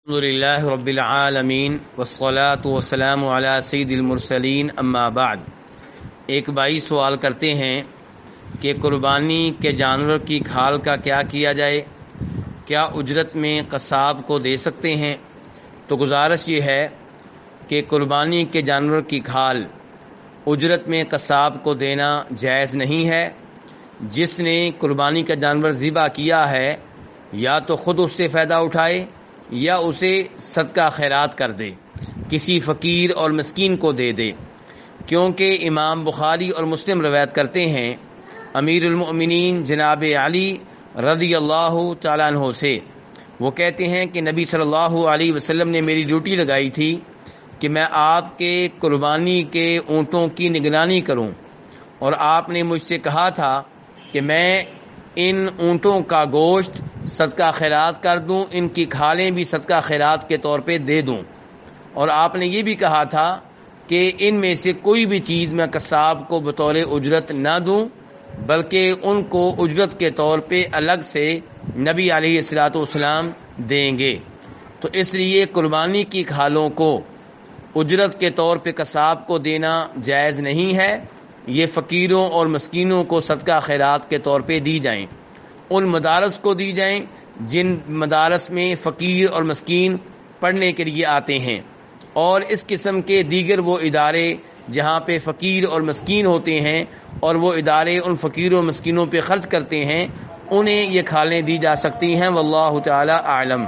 الحمدللہ رب العالمین والصلاة والسلام علی سید المرسلین اما بعد۔ ایک بھائی سوال کرتے ہیں کہ قربانی کے جانور کی کھال کا کیا کیا جائے، کیا اجرت میں قصاب کو دے سکتے ہیں؟ تو گزارش یہ ہے کہ قربانی کے جانور کی کھال اجرت میں قصاب کو دینا جائز نہیں ہے۔ جس نے قربانی کا جانور ذبح کیا ہے یا تو خود اس سے فائدہ اٹھائے یا اسے صدقہ خیرات کر دے، کسی فقیر اور مسکین کو دے دے، کیونکہ امام بخاری اور مسلم روایت کرتے ہیں امیر المؤمنین جناب علی رضی اللہ تعالیٰ عنہ سے، وہ کہتے ہیں کہ نبی صلی اللہ علیہ وسلم نے میری ڈیوٹی لگائی تھی کہ میں آپ کے قربانی کے اونٹوں کی نگرانی کروں، اور آپ نے مجھ سے کہا تھا کہ میں ان اونٹوں کا گوشت صدقہ خیرات کر دوں، ان کی کھالیں بھی صدقہ خیرات کے طور پہ دے دوں، اور آپ نے یہ بھی کہا تھا کہ ان میں سے کوئی بھی چیز میں قصاب کو بطور اجرت نہ دوں، بلکہ ان کو اجرت کے طور پہ الگ سے نبی علیہ الصلوۃ والسلام دیں گے۔ تو اس لیے قربانی کی کھالوں کو اجرت کے طور پہ قصاب کو دینا جائز نہیں ہے، یہ فقیروں اور مسکینوں کو صدقہ خیرات کے طور پہ دی جائیں، ان مدارس کو دی جائیں جن مدارس میں فقیر اور مسکین پڑھنے کے لیے آتے ہیں، اور اس قسم کے دیگر وہ ادارے جہاں پہ فقیر اور مسکین ہوتے ہیں اور وہ ادارے ان فقیروں مسکینوں پہ خرچ کرتے ہیں، انہیں یہ کھالیں دی جا سکتی ہیں۔ واللہ تعالی اعلم۔